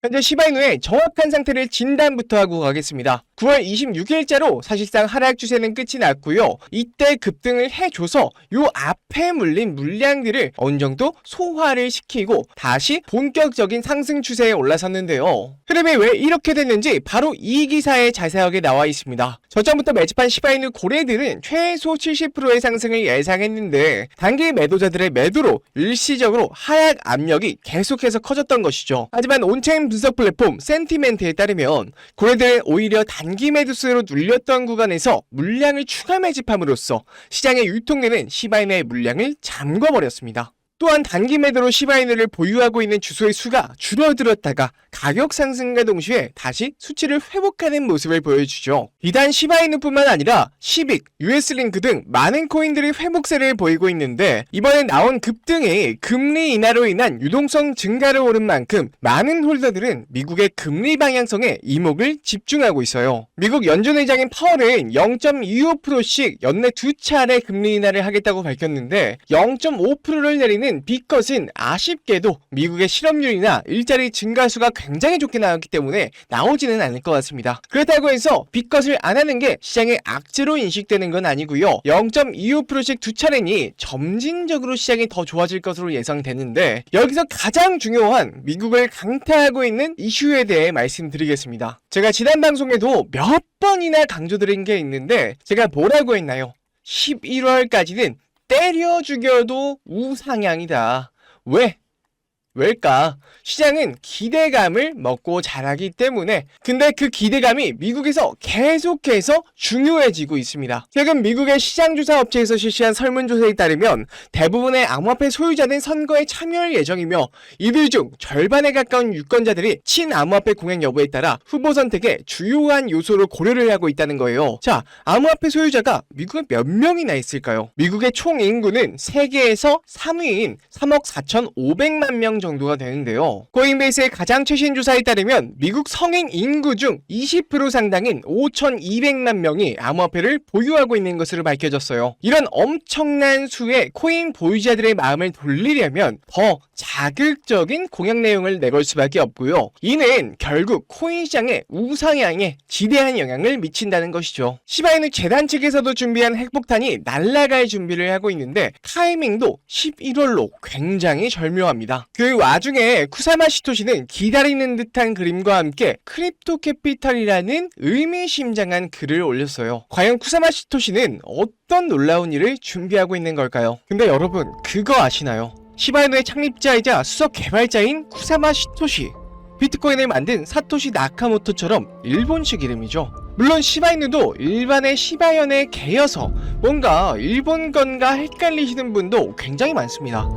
현재 시바이누의 정확한 상태를 진단부터 하고 가겠습니다. 9월 26일자로 사실상 하락 추세는 끝이 났고요. 이때 급등을 해줘서 요 앞에 물린 물량들을 어느 정도 소화를 시키고 다시 본격적인 상승 추세에 올라섰는데요. 흐름이 왜 이렇게 됐는지 바로 이 기사에 자세하게 나와 있습니다. 저점부터 매집한 시바이누 고래들은 최소 70%의 상승을 예상했는데 단기 매도자들의 매도로 일시적으로 하락 압력이 계속해서 커졌던 것이죠. 하지만 온체인 분석 플랫폼 센티멘트에 따르면 고래들은 오히려 단기 매도세로 눌렸던 구간에서 물량을 추가 매집함으로써 시장에 유통되는 시바이누의 물량을 잠궈버렸습니다. 또한 단기 매도로 시바이누를 보유하고 있는 주소의 수가 줄어들었다가 가격 상승과 동시에 다시 수치를 회복하는 모습을 보여주죠. 비단 시바이누뿐만 아니라 시빅, US링크 등 많은 코인들이 회복세를 보이고 있는데 이번에 나온 급등이 금리 인하로 인한 유동성 증가로 오른 만큼 많은 홀더들은 미국의 금리 방향성에 이목을 집중하고 있어요. 미국 연준 의장인 파월은 0.25%씩 연내 2차례 금리 인하를 하겠다고 밝혔는데 0.5%를 내리는 빅컷은 아쉽게도 미국의 실업률이나 일자리 증가수가 굉장히 좋게 나왔기 때문에 나오지는 않을 것 같습니다. 그렇다고 해서 빅컷을 안 하는 게 시장의 악재로 인식되는 건 아니고요. 0.25%씩 두 차례니 점진적으로 시장이 더 좋아질 것으로 예상되는데 여기서 가장 중요한 미국을 강타하고 있는 이슈에 대해 말씀드리겠습니다. 제가 지난 방송에도 몇 번이나 강조드린 게 있는데 제가 뭐라고 했나요? 11월까지는 때려 죽여도 우상향이다. 왜일까? 시장은 기대감을 먹고 자라기 때문에 근데 그 기대감이 미국에서 계속해서 중요해지고 있습니다. 최근 미국의 시장조사 업체에서 실시한 설문조사에 따르면 대부분의 암호화폐 소유자는 선거에 참여할 예정이며 이들 중 절반에 가까운 유권자들이 친암호화폐 공약 여부에 따라 후보 선택의 주요한 요소로 고려를 하고 있다는 거예요. 자, 암호화폐 소유자가 미국에 몇 명이나 있을까요? 미국의 총 인구는 세계에서 3위인 3억 4,500만 명 정도가 되는데요. 코인베이스의 가장 최신 조사에 따르면 미국 성인 인구 중 20% 상당인 5,200만 명이 암호화폐를 보유하고 있는 것으로 밝혀졌어요. 이런 엄청난 수의 코인 보유자들의 마음을 돌리려면 더 자극적인 공약 내용을 내걸 수밖에 없고요. 이는 결국 코인 시장의 우상향에 지대한 영향을 미친다는 것이죠. 시바이누 재단 측에서도 준비한 핵폭탄이 날아갈 준비를 하고 있는데 타이밍도 11월로 굉장히 절묘합니다. 그 와중에 쿠사마 시토시는 기다리는 듯한 그림과 함께 크립토 캐피탈이라는 의미심장한 글을 올렸어요. 과연 쿠사마 시토시는 어떤 놀라운 일을 준비하고 있는 걸까요? 근데 여러분 그거 아시나요? 시바이누의 창립자이자 수석 개발자인 쿠사마 시토시, 비트코인을 만든 사토시 나카모토처럼 일본식 이름이죠. 물론 시바이누도 일반의 시바연의 개여서 뭔가 일본 건가 헷갈리시는 분도 굉장히 많습니다.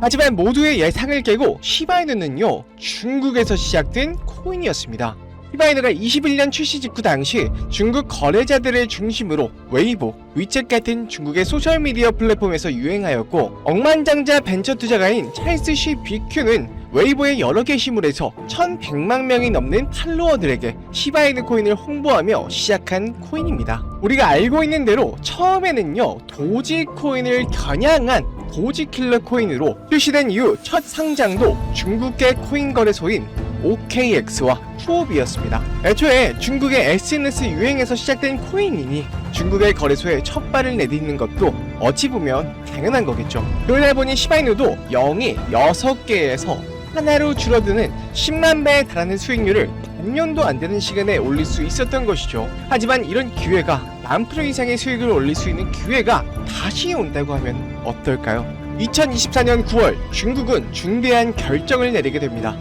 하지만 모두의 예상을 깨고 시바이누는요 중국에서 시작된 코인이었습니다. 시바이누가 21년 출시 직후 당시 중국 거래자들을 중심으로 웨이보, 위챗 같은 중국의 소셜미디어 플랫폼에서 유행하였고 억만장자 벤처 투자가인 찰스 시 비큐는 웨이보의 여러 게시물에서 1100만 명이 넘는 팔로워들에게 시바이누 코인을 홍보하며 시작한 코인입니다. 우리가 알고 있는 대로 처음에는요 도지 코인을 겨냥한 도지킬러 코인으로 출시된 이후 첫 상장도 중국계 코인 거래소인 OKX와 투옵이었습니다. 애초에 중국의 SNS 유행에서 시작된 코인이니 중국의 거래소에 첫 발을 내딛는 것도 어찌 보면 당연한 거겠죠. 그러다 보니 시바이누도 0이 6개에서 하나로 줄어드는 10만 배에 달하는 수익률을 반년도 안 되는 시간에 올릴 수 있었던 것이죠. 하지만 이런 기회가 10,000% 이상의 수익을 올릴 수 있는 기회가 다시 온다고 하면 어떨까요? 2024년 9월 중국은 중대한 결정을 내리게 됩니다.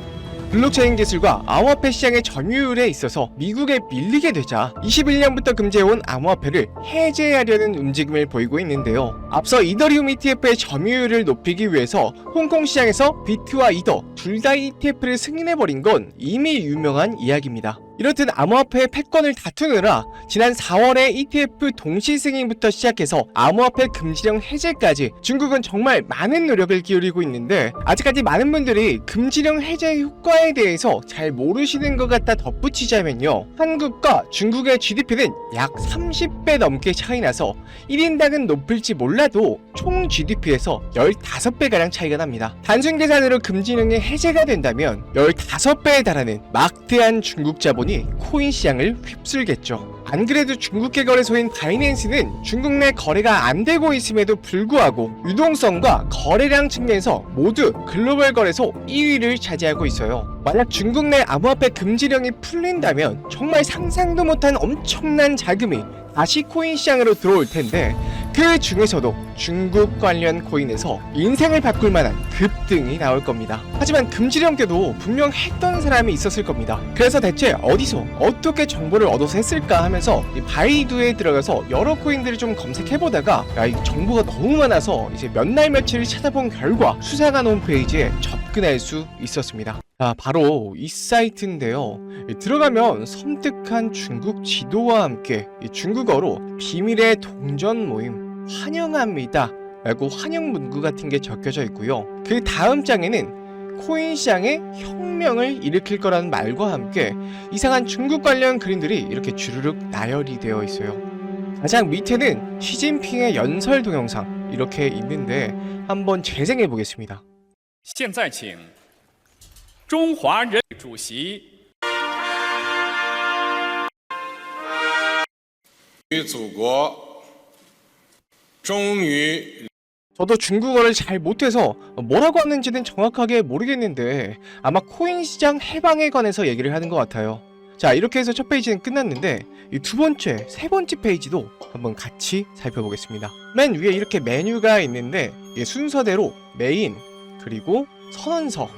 블록체인 기술과 암호화폐 시장의 점유율에 있어서 미국에 밀리게 되자 21년부터 금지해온 암호화폐를 해제하려는 움직임을 보이고 있는데요. 앞서 이더리움 ETF의 점유율을 높이기 위해서 홍콩 시장에서 비트와 이더 둘 다 ETF를 승인해버린 건 이미 유명한 이야기입니다. 이렇듯 암호화폐의 패권을 다투느라 지난 4월에 ETF 동시 승인부터 시작해서 암호화폐 금지령 해제까지 중국은 정말 많은 노력을 기울이고 있는데 아직까지 많은 분들이 금지령 해제 효과에 대해서 잘 모르시는 것 같다 덧붙이자면요, 한국과 중국의 GDP는 약 30배 넘게 차이 나서 1인당은 높을지 몰라도 총 GDP에서 15배가량 차이가 납니다. 단순 계산으로 금지령이 해제가 된다면 15배에 달하는 막대한 중국 자본이 코인 시장을 휩쓸겠죠. 안 그래도 중국계 거래소인 바이낸스는 중국 내 거래가 안 되고 있음에도 불구하고 유동성과 거래량 측면에서 모두 글로벌 거래소 1위를 차지하고 있어요. 만약 중국 내 암호화폐 금지령이 풀린다면 정말 상상도 못한 엄청난 자금이 다시 코인 시장으로 들어올 텐데 그 중에서도 중국 관련 코인에서 인생을 바꿀 만한 급등이 나올 겁니다. 하지만 금지령 때도 분명 했던 사람이 있었을 겁니다. 그래서 대체 어디서 어떻게 정보를 얻어서 했을까 하면서 이 바이두에 들어가서 여러 코인들을 좀 검색해보다가 이 정보가 너무 많아서 이제 몇 날 며칠을 찾아본 결과 수사관 홈페이지에 접근할 수 있었습니다. 바로 이 사이트인데요. 들어가면 섬뜩한 중국 지도와 함께 중국어로 비밀의 동전 모임 환영합니다 라고 환영 문구 같은 게 적혀져 있고요. 그 다음 장에는 코인 시장에 혁명을 일으킬 거라는 말과 함께 이상한 중국 관련 그림들이 이렇게 주르륵 나열이 되어 있어요. 가장 밑에는 시진핑의 연설 동영상 이렇게 있는데 한번 재생해 보겠습니다. 现在请中华人民主席与祖国终于 저도 중국어를 잘 못해서 뭐라고 하는지는 정확하게 모르겠는데 아마 코인 시장 해방에 관해서 얘기를 하는 것 같아요. 자, 이렇게 해서 첫 페이지는 끝났는데 이 두 번째, 세 번째 페이지도 한번 같이 살펴보겠습니다. 맨 위에 이렇게 메뉴가 있는데 이게 순서대로 메인, 그리고 선언서,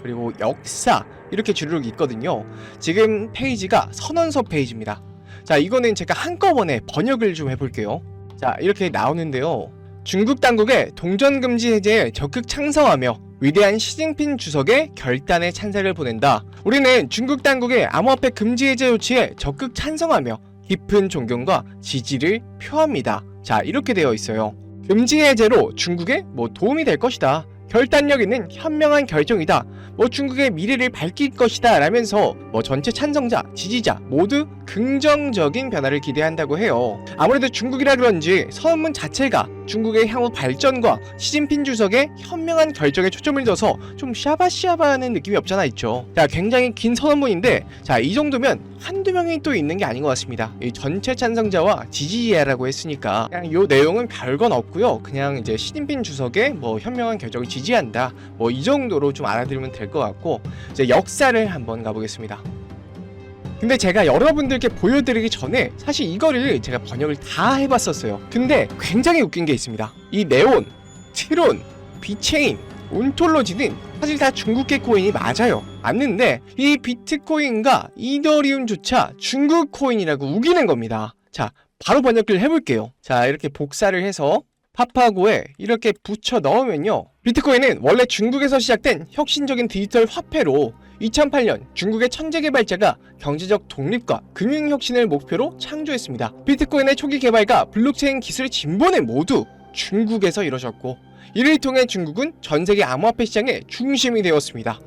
그리고 역사 이렇게 주르륵 있거든요. 지금 페이지가 선언서 페이지입니다. 자, 이거는 제가 한꺼번에 번역을 좀 해볼게요. 자, 이렇게 나오는데요. 중국 당국의 동전 금지 해제에 적극 찬성하며 위대한 시진핑 주석의 결단에 찬사를 보낸다. 우리는 중국 당국의 암호화폐 금지 해제 조치에 적극 찬성하며 깊은 존경과 지지를 표합니다. 자, 이렇게 되어 있어요. 금지 해제로 중국에 도움이 될 것이다. 결단력 있는 현명한 결정이다. 중국의 미래를 밝힐 것이다 라면서 전체 찬성자, 지지자 모두 긍정적인 변화를 기대한다고 해요. 아무래도 중국이라 그런지 선언문 자체가 중국의 향후 발전과 시진핑 주석의 현명한 결정에 초점을 둬서 좀 샤바샤바하는 느낌이 없잖아 있죠. 자, 굉장히 긴 선언문인데 자, 이 정도면 한두 명이 또 있는 게 아닌 것 같습니다. 이 전체 찬성자와 지지자라고 했으니까 그냥 이 내용은 별건 없고요. 그냥 이제 시진핑 주석의 현명한 결정을 지지한다. 이 정도로 좀 알아들으면 될 것 같고 이제 역사를 한번 가보겠습니다. 근데 제가 여러분들께 보여드리기 전에 사실 이거를 제가 번역을 다 해봤었어요. 근데 굉장히 웃긴 게 있습니다. 이 네온, 트론, 비체인, 온톨로지는 사실 다 중국계 코인이 맞는데 이 비트코인과 이더리움조차 중국 코인이라고 우기는 겁니다. 자, 바로 번역을 해볼게요. 자, 이렇게 복사를 해서 파파고에 이렇게 붙여 넣으면요, 비트코인은 원래 중국에서 시작된 혁신적인 디지털 화폐로 2008년 중국의 천재 개발자가 경제적 독립과 금융 혁신을 목표로 창조했습니다. 비트코인의 초기 개발과 블록체인 기술 진보는 모두 중국에서 이루어졌고 이를 통해 중국은 전 세계 암호화폐 시장의 중심이 되었습니다.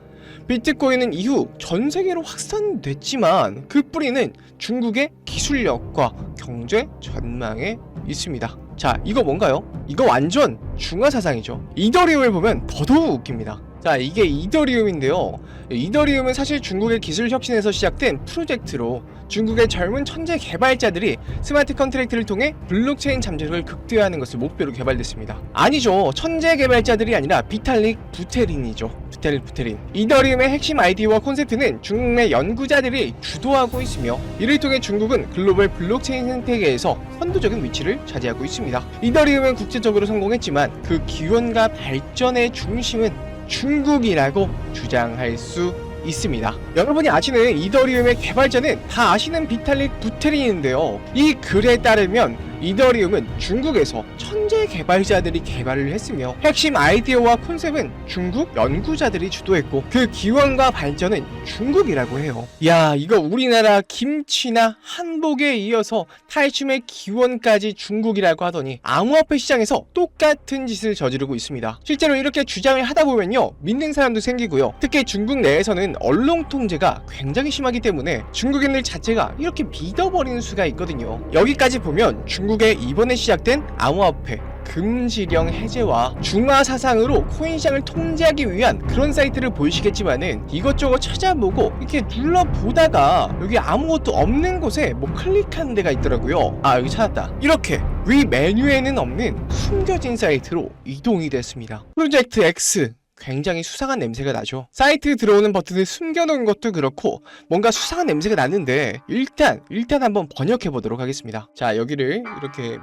비트코인은 이후 전 세계로 확산됐지만 그 뿌리는 중국의 기술력과 경제 전망에 있습니다. 자, 이거 뭔가요? 이거 완전 중화 사상이죠. 이더리움을 보면 더더욱 웃깁니다. 자, 이게 이더리움인데요. 이더리움은 사실 중국의 기술 혁신에서 시작된 프로젝트로 중국의 젊은 천재 개발자들이 스마트 컨트랙트를 통해 블록체인 잠재력을 극대화하는 것을 목표로 개발됐습니다. 아니죠. 천재 개발자들이 아니라 비탈릭 부테린이죠. 부테린. 이더리움의 핵심 아이디어와 콘셉트는 중국 내 연구자들이 주도하고 있으며 이를 통해 중국은 글로벌 블록체인 생태계에서 선도적인 위치를 차지하고 있습니다. 이더리움은 국제적으로 성공했지만 그 기원과 발전의 중심은 중국이라고 주장할 수 있습니다. 여러분이 아시는 이더리움의 개발자는 다 아시는 비탈릭 부테린인데요. 이 글에 따르면 이더리움은 중국에서 천재 개발자들이 개발을 했으며 핵심 아이디어와 콘셉트는 중국 연구자들이 주도했고 그 기원과 발전은 중국이라고 해요. 야, 이거 우리나라 김치나 한복에 이어서 탈춤의 기원까지 중국이라고 하더니 암호화폐 시장에서 똑같은 짓을 저지르고 있습니다. 실제로 이렇게 주장을 하다 보면요, 믿는 사람도 생기고요. 특히 중국 내에서는 언론 통제가 굉장히 심하기 때문에 중국인들 자체가 이렇게 믿어버리는 수가 있거든요. 여기까지 보면 중국의 이번에 시작된 암호화폐 금지령 해제와 중화 사상으로 코인 시장을 통제하기 위한 그런 사이트를 보이시겠지만은 이것저것 찾아보고 이렇게 눌러보다가 여기 아무것도 없는 곳에 뭐 클릭하는 데가 있더라고요. 아, 여기 찾았다. 이렇게 위 메뉴에는 없는 숨겨진 사이트로 이동이 됐습니다. 프로젝트 X, 굉장히 수상한 냄새가 나죠. 사이트 들어오는 버튼을 숨겨놓은 것도 그렇고 뭔가 수상한 냄새가 나는데 일단 한번 번역해 보도록 하겠습니다. 자, 여기를 이렇게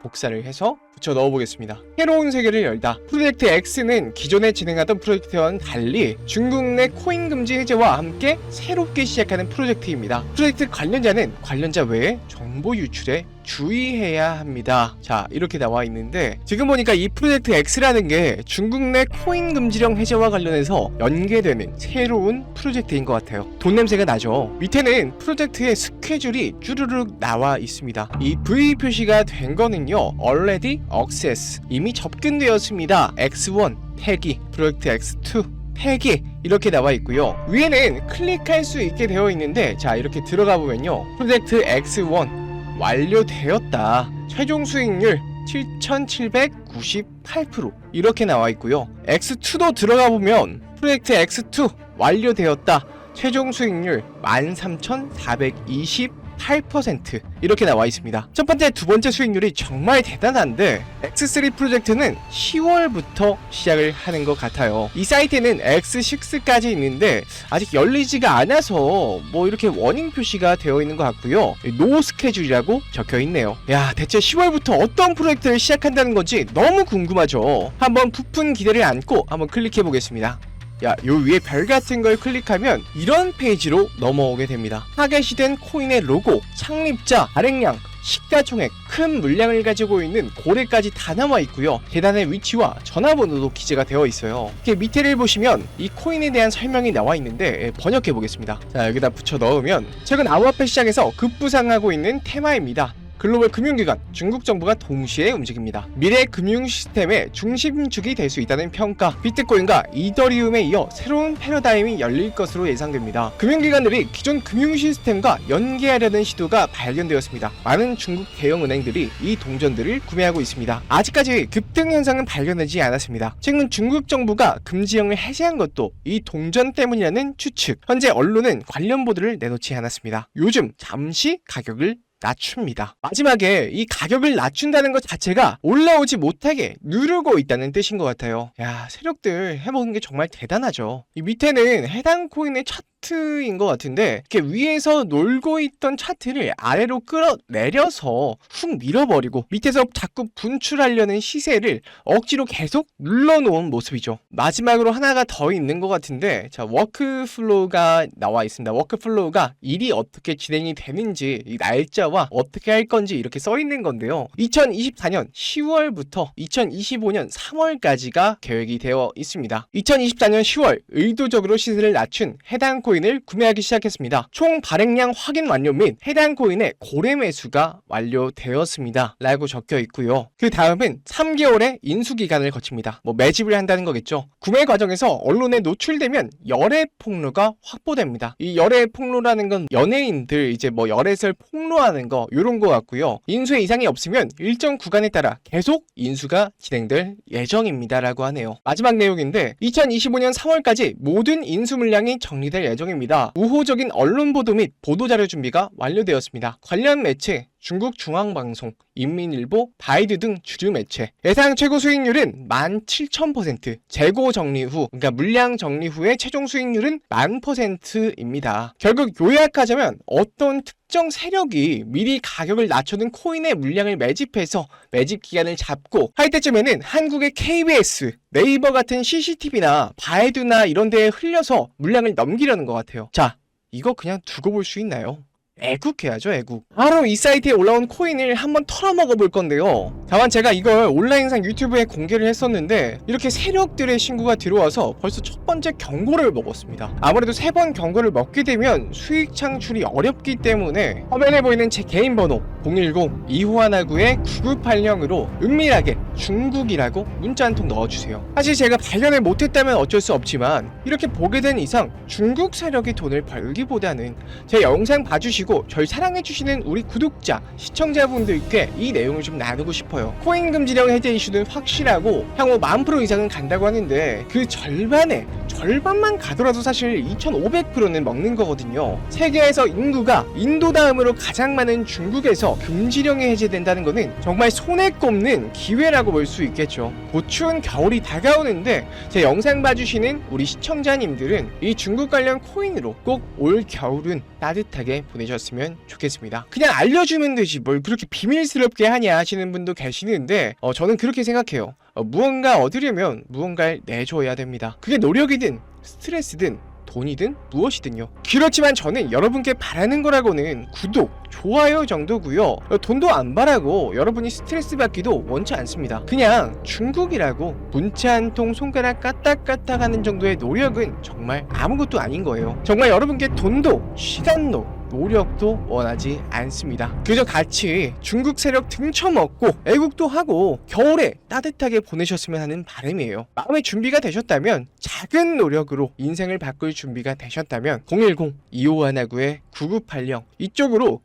복사를 해서 붙여 넣어 보겠습니다. 새로운 세계를 열다. 프로젝트 X는 기존에 진행하던 프로젝트와는 달리 중국 내 코인 금지 해제와 함께 새롭게 시작하는 프로젝트입니다. 프로젝트 관련자는 관련자 외에 정보 유출에 주의해야 합니다. 자, 이렇게 나와 있는데 지금 보니까 이 프로젝트 X라는 게 중국 내 코인 금지령 해제와 관련해서 연계되는 새로운 프로젝트인 것 같아요. 돈 냄새가 나죠. 밑에는 프로젝트의 스케줄이 쭈르륵 나와 있습니다. 이 V 표시가 된 거는요, already access, 이미 접근되었습니다. X1 태기, 프로젝트 X2 태기, 이렇게 나와 있고요. 위에는 클릭할 수 있게 되어 있는데, 자, 이렇게 들어가 보면요, 프로젝트 X1 완료되었다. 최종 수익률 7,798% 이렇게 나와 있고요. X2도 들어가 보면 프로젝트 X2 완료되었다. 최종 수익률 13,428% 이렇게 나와 있습니다. 첫 번째, 두 번째 수익률이 정말 대단한데 X3 프로젝트는 10월부터 시작을 하는 것 같아요. 이 사이트에는 X6까지 있는데 아직 열리지가 않아서 뭐 이렇게 워닝 표시가 되어 있는 것 같고요. 노 스케줄이라고 적혀 있네요. 야, 대체 10월부터 어떤 프로젝트를 시작한다는 건지 너무 궁금하죠. 한번 부푼 기대를 안고 한번 클릭해 보겠습니다. 야, 요 위에 별 같은 걸 클릭하면 이런 페이지로 넘어오게 됩니다. 타겟이된 코인의 로고, 창립자, 발행량, 시가총액, 큰 물량을 가지고 있는 고래까지 다 나와 있고요. 계단의 위치와 전화번호도 기재가 되어 있어요. 이렇게 밑에를 보시면 이 코인에 대한 설명이 나와 있는데 번역해 보겠습니다. 자, 여기다 붙여 넣으면 최근 암호화폐 시장에서 급부상하고 있는 테마입니다. 글로벌 금융기관, 중국 정부가 동시에 움직입니다. 미래 금융 시스템의 중심축이 될 수 있다는 평가, 비트코인과 이더리움에 이어 새로운 패러다임이 열릴 것으로 예상됩니다. 금융기관들이 기존 금융 시스템과 연계하려는 시도가 발견되었습니다. 많은 중국 대형 은행들이 이 동전들을 구매하고 있습니다. 아직까지 급등 현상은 발견되지 않았습니다. 최근 중국 정부가 금지령을 해제한 것도 이 동전 때문이라는 추측. 현재 언론은 관련 보도를 내놓지 않았습니다. 요즘 잠시 가격을 낮춥니다. 마지막에 이 가격을 낮춘다는 것 자체가 올라오지 못하게 누르고 있다는 뜻인 것 같아요. 야, 세력들 해먹은 게 정말 대단하죠. 이 밑에는 해당 코인의 차트인 것 같은데 이렇게 위에서 놀고 있던 차트를 아래로 끌어내려서 훅 밀어버리고 밑에서 자꾸 분출하려는 시세를 억지로 계속 눌러놓은 모습이죠. 마지막으로 하나가 더 있는 것 같은데, 자, 워크플로우가 나와 있습니다. 워크플로우가 일이 어떻게 진행이 되는지, 이 날짜와 어떻게 할 건지 이렇게 써 있는 건데요. 2024년 10월부터 2025년 3월까지가 계획이 되어 있습니다. 2024년 10월 의도적으로 시세를 낮춘 해당 코인을 구매하기 시작했습니다. 총 발행량 확인 완료 및 해당 코인의 고래 매수가 완료되었습니다. 라고 적혀 있고요. 그 다음은 3개월의 인수 기간을 거칩니다. 뭐 매집을 한다는 거겠죠. 구매 과정에서 언론에 노출되면 열애 폭로가 확보됩니다. 이 열애 폭로라는 건 연예인들 이제 뭐 열애설 폭로하는 거 요런 거 같고요. 인수에 이상이 없으면 일정 구간에 따라 계속 인수가 진행될 예정입니다. 라고 하네요. 마지막 내용인데 2025년 3월까지 모든 인수 물량이 정리될 예정입니다. 우호적인 언론 보도 및 보도자료 준비가 완료되었습니다. 관련 매체 중국 중앙방송, 인민일보, 바이두 등 주류 매체. 예상 최고 수익률은 17,000%. 재고 정리 후, 그러니까 물량 정리 후의 최종 수익률은 10,000%입니다. 결국 요약하자면 어떤 특정 세력이 미리 가격을 낮춰둔 코인의 물량을 매집해서 매집 기간을 잡고 할 때쯤에는 한국의 KBS, 네이버 같은 CCTV나 바이두나 이런 데에 흘려서 물량을 넘기려는 것 같아요. 자, 이거 그냥 두고 볼 수 있나요? 애국해야죠, 애국. 바로 이 사이트에 올라온 코인을 한번 털어먹어 볼 건데요. 다만 제가 이걸 온라인상 유튜브에 공개를 했었는데 이렇게 세력들의 신고가 들어와서 벌써 첫 번째 경고를 먹었습니다. 아무래도 3번 경고를 먹게 되면 수익 창출이 어렵기 때문에 화면에 보이는 제 개인 번호 010-2519-9980으로 은밀하게 중국이라고 문자 한 통 넣어주세요. 사실 제가 발견을 못했다면 어쩔 수 없지만 이렇게 보게 된 이상 중국 세력이 돈을 벌기보다는 제 영상 봐주시고 절 사랑해주시는 우리 구독자, 시청자분들께 이 내용을 좀 나누고 싶어요. 코인 금지령 해제 이슈는 확실하고 향후 10,000% 이상은 간다고 하는데 그 절반만 가더라도 사실 2,500%는 먹는 거거든요. 세계에서 인구가 인도 다음으로 가장 많은 중국에서 금지령이 해제된다는 거는 정말 손에 꼽는 기회라고 볼 수 있겠죠. 곧 추운 겨울이 다가오는데 제 영상 봐주시는 우리 시청자님들은 이 중국 관련 코인으로 꼭 올 겨울은 따뜻하게 보내셨으면 좋겠습니다. 그냥 알려주면 되지 뭘 그렇게 비밀스럽게 하냐 하시는 분도 계시는데 저는 그렇게 생각해요. 무언가 얻으려면 무언가를 내줘야 됩니다. 그게 노력이든 스트레스든 돈이든 무엇이든요. 그렇지만 저는 여러분께 바라는 거라고는 구독, 좋아요 정도고요. 돈도 안 바라고 여러분이 스트레스 받기도 원치 않습니다. 그냥 중국이라고 문자 한 통 손가락 까딱까딱 하는 정도의 노력은 정말 아무것도 아닌 거예요. 정말 여러분께 돈도 시간도 노력도 원하지 않습니다. 그저 같이 중국 세력 등쳐먹고 애국도 하고 겨울에 따뜻하게 보내셨으면 하는 바람이에요. 마음의 준비가 되셨다면, 작은 노력으로 인생을 바꿀 준비가 되셨다면 010-2519-9980 이쪽으로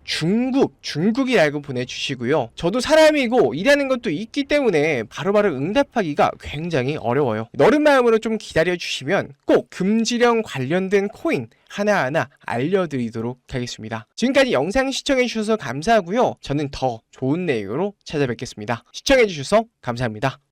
중국이라고 보내주시고요. 저도 사람이고 일하는 것도 있기 때문에 바로바로 응답하기가 굉장히 어려워요. 너른 마음으로 좀 기다려주시면 꼭 금지령 관련된 코인 하나하나 알려드리도록 하겠습니다. 지금까지 영상 시청해주셔서 감사하고요. 저는 더 좋은 내용으로 찾아뵙겠습니다. 시청해주셔서 감사합니다.